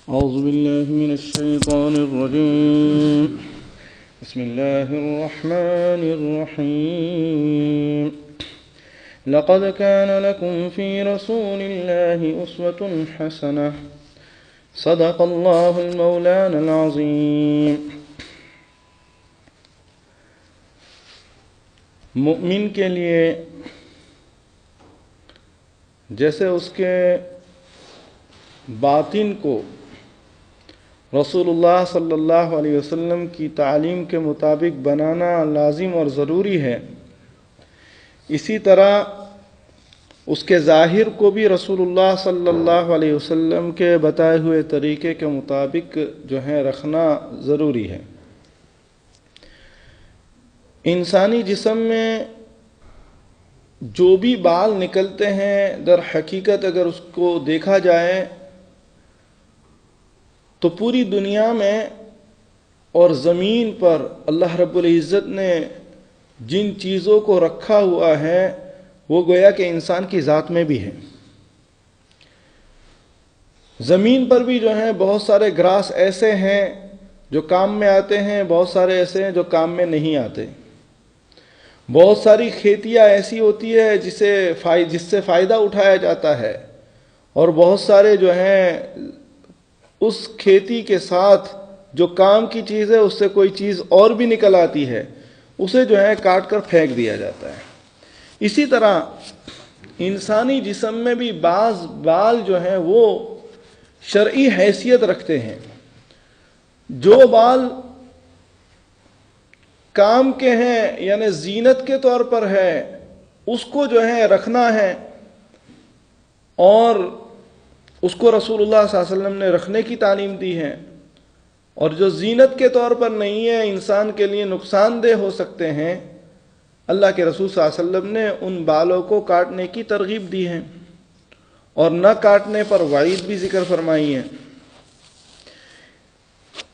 أعوذ بالله من الشيطان الرجيم. بسم الله الرحمن الرحيم. لقد كان لكم في رسول الله أسوة حسنة. صدق الله المولانا العظيم. مومن کے لیے جیسے اس کے باطن کو رسول اللہ صلی اللہ علیہ وسلم کی تعلیم کے مطابق بنانا لازم اور ضروری ہے، اسی طرح اس کے ظاہر کو بھی رسول اللہ صلی اللہ علیہ وسلم کے بتائے ہوئے طریقے کے مطابق جو ہے رکھنا ضروری ہے۔ انسانی جسم میں جو بھی بال نکلتے ہیں در حقیقت اگر اس کو دیکھا جائے تو پوری دنیا میں اور زمین پر اللہ رب العزت نے جن چیزوں کو رکھا ہوا ہے وہ گویا کہ انسان کی ذات میں بھی ہے۔ زمین پر بھی جو ہیں بہت سارے گراس ایسے ہیں جو کام میں آتے ہیں، بہت سارے ایسے ہیں جو کام میں نہیں آتے۔ بہت ساری کھیتیاں ایسی ہوتی ہے جس سے فائدہ اٹھایا جاتا ہے، اور بہت سارے جو ہیں اس کھیتی کے ساتھ جو کام کی چیز ہے اس سے کوئی چیز اور بھی نکل آتی ہے، اسے جو ہے کاٹ کر پھینک دیا جاتا ہے۔ اسی طرح انسانی جسم میں بھی بعض بال جو ہیں وہ شرعی حیثیت رکھتے ہیں۔ جو بال کام کے ہیں یعنی زینت کے طور پر ہے اس کو جو ہے رکھنا ہے، اور اس کو رسول اللہ صلی اللہ علیہ وسلم نے رکھنے کی تعلیم دی ہے، اور جو زینت کے طور پر نہیں ہے، انسان کے لیے نقصان دہ ہو سکتے ہیں، اللہ کے رسول صلی اللہ علیہ وسلم نے ان بالوں کو کاٹنے کی ترغیب دی ہے، اور نہ کاٹنے پر وعید بھی ذکر فرمائی ہے۔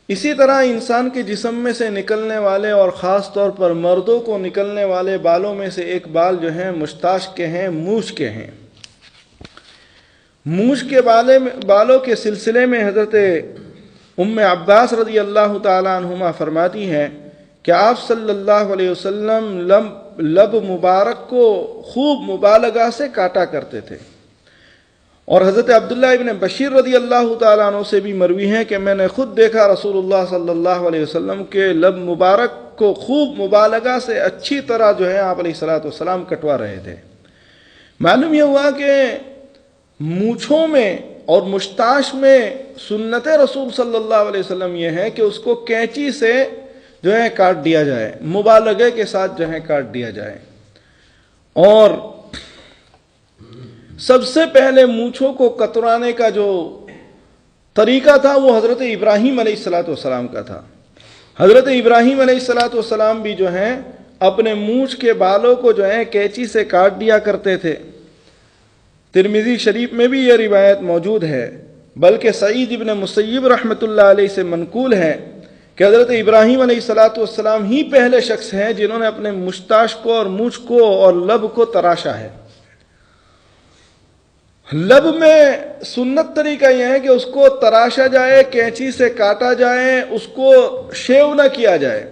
اسی طرح انسان کے جسم میں سے نکلنے والے اور خاص طور پر مردوں کو نکلنے والے بالوں میں سے ایک بال جو ہیں مشتاش کے ہیں، مونچھ کے ہیں۔ مونچھ کے بالوں کے سلسلے میں حضرت ام عباس رضی اللہ تعالی عنہما فرماتی ہیں کہ آپ صلی اللہ علیہ وسلم لب مبارک کو خوب مبالغہ سے کاٹا کرتے تھے، اور حضرت عبداللہ ابن بشیر رضی اللہ تعالیٰ عنہ سے بھی مروی ہے کہ میں نے خود دیکھا رسول اللہ صلی اللہ علیہ وسلم کے لب مبارک کو خوب مبالغہ سے اچھی طرح جو ہے آپ علیہ السلام کٹوا رہے تھے۔ معلوم یہ ہوا کہ مونچھوں میں اور مشتاش میں سنت رسول صلی اللہ علیہ وسلم یہ ہے کہ اس کو کینچی سے جو ہے کاٹ دیا جائے، مبالغے کے ساتھ جو ہے کاٹ دیا جائے۔ اور سب سے پہلے مونچھوں کو کترانے کا جو طریقہ تھا وہ حضرت ابراہیم علیہ السلام کا تھا۔ حضرت ابراہیم علیہ السلام بھی جو ہیں اپنے مونچھ کے بالوں کو جو ہے کینچی سے کاٹ دیا کرتے تھے۔ ترمذی شریف میں بھی یہ روایت موجود ہے، بلکہ سعید ابن مسیب رحمۃ اللہ علیہ سے منقول ہے کہ حضرت ابراہیم علیہ السلام ہی پہلے شخص ہیں جنہوں نے اپنے مشتاش کو اور مونچھ کو اور لب کو تراشا ہے۔ لب میں سنت طریقہ یہ ہے کہ اس کو تراشا جائے، کینچی سے کاٹا جائے، اس کو شیو نہ کیا جائے،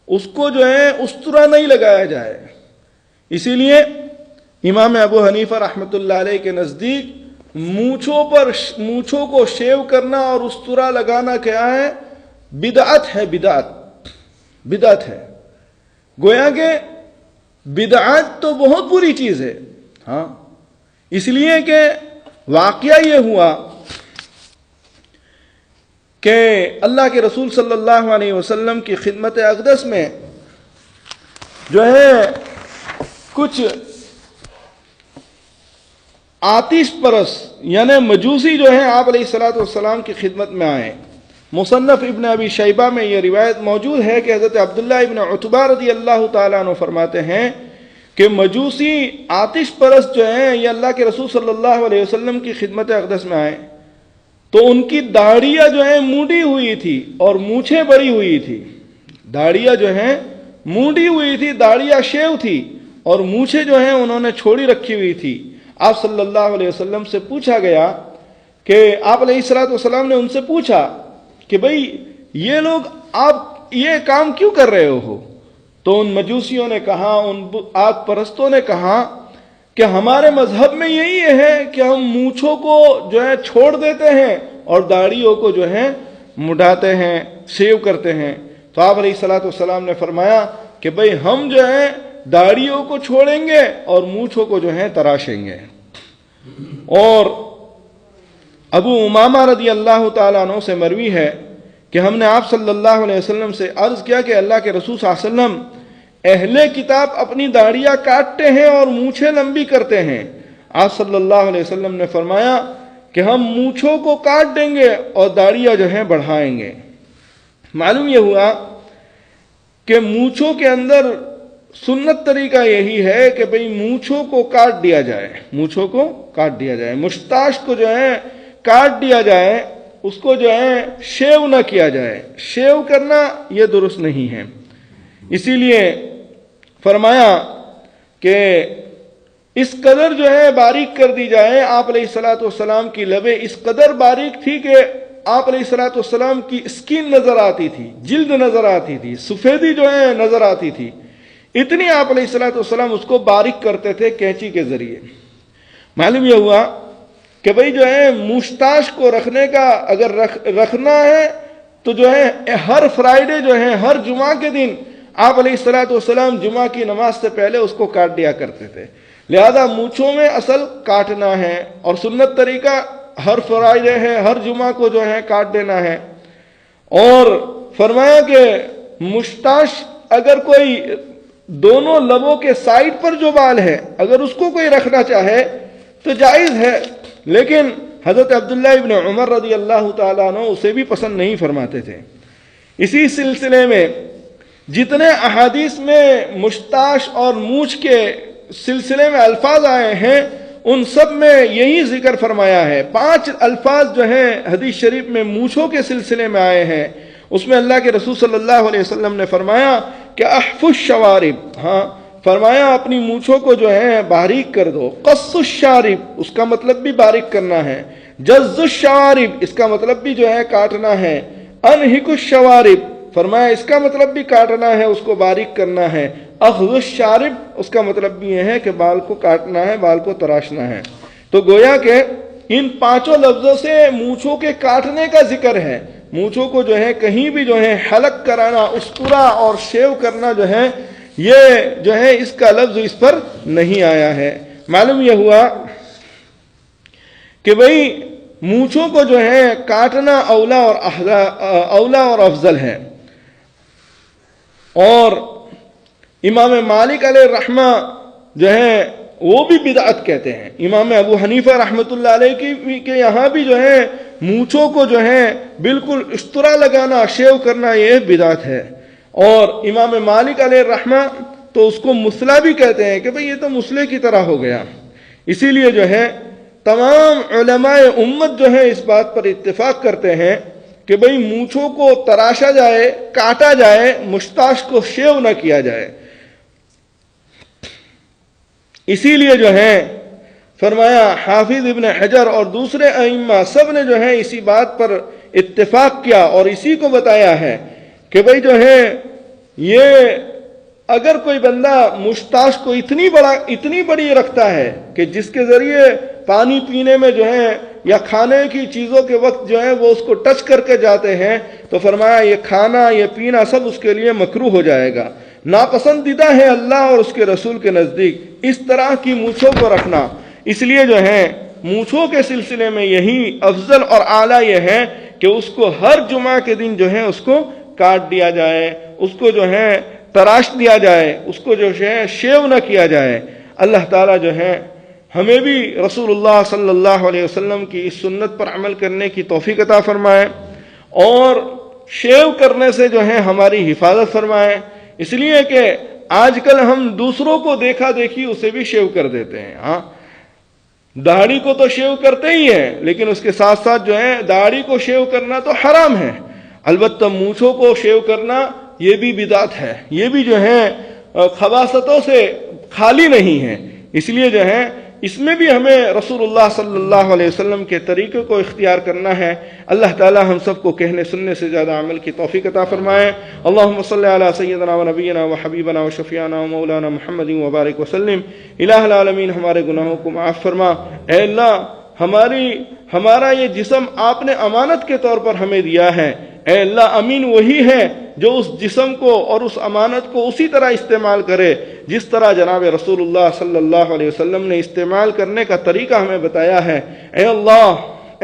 اس کو جو ہے استرا نہیں لگایا جائے۔ اسی لیے امام ابو حنیفہ رحمۃ اللہ علیہ کے نزدیک مونچھوں کو شیو کرنا اور استرا لگانا کیا ہے؟ بدعت ہے، بدعت ہے۔ گویا کہ بدعت تو بہت بری چیز ہے، ہاں، اس لیے کہ واقعہ یہ ہوا کہ اللہ کے رسول صلی اللہ علیہ وسلم کی خدمت اقدس میں جو ہے کچھ آتش پرس یعنی مجوسی جو ہیں آپ علیہ السلام کی خدمت میں آئے۔ مصنف ابن ابی شیبہ میں یہ روایت موجود ہے کہ حضرت عبداللہ ابن عتبہ رضی اللہ تعالیٰ عنہ فرماتے ہیں کہ مجوسی آتش پرست جو ہیں یہ اللہ کے رسول صلی اللہ علیہ وسلم کی خدمت اقدس میں آئے تو ان کی داڑیاں جو ہیں مونڈی ہوئی تھی اور مونچھیں بڑی ہوئی تھی۔ داڑیاں جو ہیں مونڈی ہوئی تھی، داڑیاں شیو تھی، اور مونچھیں جو ہیں انہوں نے چھوڑی رکھی ہوئی تھی۔ آپ صلی اللہ علیہ وسلم سے پوچھا گیا کہ آپ علیہ الصلوۃ والسلام نے ان سے پوچھا کہ بھئی یہ لوگ آپ یہ کام کیوں کر رہے ہو؟ تو ان مجوسیوں نے کہا، ان آگ پرستوں نے کہا کہ ہمارے مذہب میں یہی ہے کہ ہم مونچھوں کو جو ہے چھوڑ دیتے ہیں اور داڑھیوں کو جو ہے مڈاتے ہیں، شیو کرتے ہیں۔ تو آپ علیہ الصلوۃ والسلام نے فرمایا کہ بھئی ہم جو ہے داڑھیوں کو چھوڑیں گے اور مونچھوں کو جو ہے تراشیں گے۔ اور ابو امامہ رضی اللہ تعالیٰ عنہ سے مروی ہے کہ ہم نے آپ صلی اللہ علیہ وسلم سے عرض کیا کہ اللہ کے رسول صلی اللہ علیہ وسلم، اہل کتاب اپنی داڑیاں کاٹتے ہیں اور مونچھیں لمبی کرتے ہیں۔ آپ صلی اللہ علیہ وسلم نے فرمایا کہ ہم مونچھوں کو کاٹ دیں گے اور داڑیاں جو ہیں بڑھائیں گے۔ معلوم یہ ہوا کہ مونچھوں کے اندر سنت طریقہ یہی ہے کہ بھئی مونچھوں کو کاٹ دیا جائے، مونچھوں کو کاٹ دیا جائے، مشتاش کو جو ہے کاٹ دیا جائے، اس کو جو ہے شیو نہ کیا جائے۔ شیو کرنا یہ درست نہیں ہے۔ اسی لیے فرمایا کہ اس قدر جو ہے باریک کر دی جائے۔ آپ علیہ الصلوۃ والسلام کی لبیں اس قدر باریک تھی کہ آپ علیہ الصلوۃ والسلام کی اسکن نظر آتی تھی، جلد نظر آتی تھی، سفیدی جو ہے نظر آتی تھی، اتنی آپ علیہ الصلوۃ والسلام اس کو باریک کرتے تھے کینچی کے ذریعے۔ معلوم یہ ہوا کہ بھئی جو ہے مشتاش کو رکھنے کا اگر رکھنا ہے تو جو ہے ہر فرائیڈے جو ہے ہر جمعہ کے دن آپ علیہ الصلوۃ والسلام جمعہ کی نماز سے پہلے اس کو کاٹ دیا کرتے تھے۔ لہذا مونچھوں میں اصل کاٹنا ہے اور سنت طریقہ ہر فرائیڈے ہے، ہر جمعہ کو جو ہے کاٹ دینا ہے۔ اور فرمایا کہ مشتاش اگر کوئی دونوں لبوں کے سائڈ پر جو بال ہے اگر اس کو کوئی رکھنا چاہے تو جائز ہے، لیکن حضرت عبداللہ ابن عمر رضی اللہ تعالیٰ عنہ اسے بھی پسند نہیں فرماتے تھے۔ اسی سلسلے میں جتنے احادیث میں مشتاش اور مونچھ کے سلسلے میں الفاظ آئے ہیں ان سب میں یہی ذکر فرمایا ہے۔ 5 الفاظ جو ہیں حدیث شریف میں مونچھوں کے سلسلے میں آئے ہیں، اس میں اللہ کے رسول صلی اللہ علیہ وسلم نے فرمایا کہ احفظ الشوارب، فرمایا اپنی مونچھوں کو جو ہے باریک کر دو۔ قص الشارب، اس کا مطلب بھی باریک کرنا ہے۔ جز الشوارب، اس کا مطلب بھی جو ہے کاٹنا ہے۔ انہک الشوارب، فرمایا اس کا مطلب بھی کاٹنا ہے، اس کو باریک کرنا ہے۔ اخذ الشارب، اس کا مطلب بھی یہ ہے کہ بال کو کاٹنا ہے، بال کو تراشنا ہے۔ تو گویا کہ ان 5 لفظوں سے مونچھوں کے کاٹنے کا ذکر ہے۔ مونچھوں کو جو ہے کہیں بھی جو ہے حلق کرانا، اسطورا اور شیو کرنا جو ہے یہ جو ہے اس کا لفظ اس پر نہیں آیا ہے۔ معلوم یہ ہوا کہ بھئی مونچھوں کو جو ہے کاٹنا اولا اور افضل ہے۔ اور امام مالک علیہ الرحمہ جو ہے وہ بھی بدعت کہتے ہیں۔ امام ابو حنیفہ رحمۃ اللہ علیہ کے یہاں بھی جو ہے مونچھوں کو جو ہے بالکل استرا لگانا، شیو کرنا یہ بدعت ہے۔ اور امام مالک علیہ الرحمہ تو اس کو مسلح بھی کہتے ہیں کہ بھئی یہ تو مسلح کی طرح ہو گیا۔ اسی لیے جو ہے تمام علماء امت جو ہے اس بات پر اتفاق کرتے ہیں کہ بھئی مونچھوں کو تراشا جائے، کاٹا جائے، مشتاش کو شیو نہ کیا جائے۔ اسی لیے جو ہے فرمایا حافظ ابن حجر اور دوسرے ائمہ سب نے جو ہے اسی بات پر اتفاق کیا اور اسی کو بتایا ہے کہ بھئی جو ہے یہ اگر کوئی بندہ مشتاش کو اتنی بڑی رکھتا ہے کہ جس کے ذریعے پانی پینے میں جو ہے یا کھانے کی چیزوں کے وقت جو ہے وہ اس کو ٹچ کر کے جاتے ہیں، تو فرمایا یہ کھانا یہ پینا سب اس کے لیے مکروہ ہو جائے گا، ناپسندیدہ ہے اللہ اور اس کے رسول کے نزدیک اس طرح کی مونچھوں کو رکھنا۔ اس لیے جو ہے مونچھوں کے سلسلے میں یہی افضل اور اعلیٰ یہ ہے کہ اس کو ہر جمعہ کے دن جو ہے اس کو کاٹ دیا جائے، اس کو جو ہے تراش دیا جائے، اس کو جو ہے شیو نہ کیا جائے۔ اللہ تعالیٰ جو ہے ہمیں بھی رسول اللہ صلی اللہ علیہ وسلم کی اس سنت پر عمل کرنے کی توفیق عطا فرمائے اور شیو کرنے سے جو ہے ہماری حفاظت فرمائے۔ اس لیے کہ آج کل ہم دوسروں کو دیکھا دیکھی اسے بھی شیو کر دیتے ہیں۔ داڑھی کو تو شیو کرتے ہی ہیں، لیکن اس کے ساتھ ساتھ جو ہے داڑھی کو شیو کرنا تو حرام ہے، البتہ مونچھوں کو شیو کرنا یہ بھی بدعت ہے، یہ بھی جو ہے خباثتوں سے خالی نہیں ہے۔ اس لیے جو ہے اس میں بھی ہمیں رسول اللہ صلی اللہ علیہ وسلم کے طریقے کو اختیار کرنا ہے۔ اللہ تعالی ہم سب کو کہنے سننے سے زیادہ عمل کی توفیق عطا فرمائے۔ اللہم صلی علی سیدنا و نبینا و حبیبنا و شفیعنا و مولانا محمد وبارک وسلم۔ الہ العالمین ہمارے گناہوں کو معاف فرما۔ اے اللہ ہمارا یہ جسم آپ نے امانت کے طور پر ہمیں دیا ہے۔ اے اللہ امین وہی ہے جو اس جسم کو اور اس امانت کو اسی طرح استعمال کرے جس طرح جناب رسول اللہ صلی اللہ علیہ وسلم نے استعمال کرنے کا طریقہ ہمیں بتایا ہے۔ اے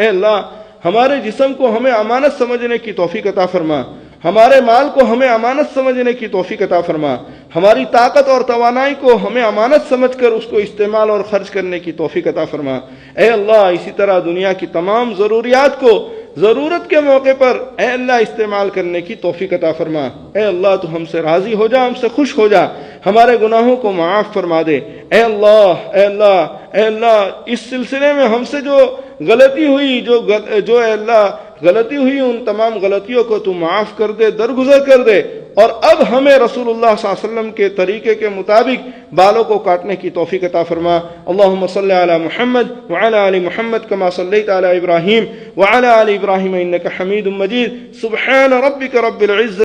اللہ ہمارے جسم کو ہمیں امانت سمجھنے کی توفیق عطا فرما، ہمارے مال کو ہمیں امانت سمجھنے کی توفیق عطا فرما، ہماری طاقت اور توانائی کو ہمیں امانت سمجھ کر اس کو استعمال اور خرچ کرنے کی توفیق عطا فرما۔ اے اللہ اسی طرح دنیا کی تمام ضروریات کو ضرورت کے موقع پر اے اللہ استعمال کرنے کی توفیق عطا فرما۔ اے اللہ تو ہم سے راضی ہو جا، ہم سے خوش ہو جا، ہمارے گناہوں کو معاف فرما دے۔ اے اللہ اس سلسلے میں ہم سے جو غلطی ہوئی جو اے اللہ غلطی ہوئی ان تمام غلطیوں کو تو معاف کر دے، درگزر کر دے، اور اب ہمیں رسول اللہ صلی اللہ علیہ وسلم کے طریقے کے مطابق بالوں کو کاٹنے کی توفیق عطا فرما۔ اللہم صلی علی محمد وعلی آل محمد کما صلیت علی ابراہیم وعلی آل ابراہیم انک حمید مجید۔ سبحان ربک رب العزت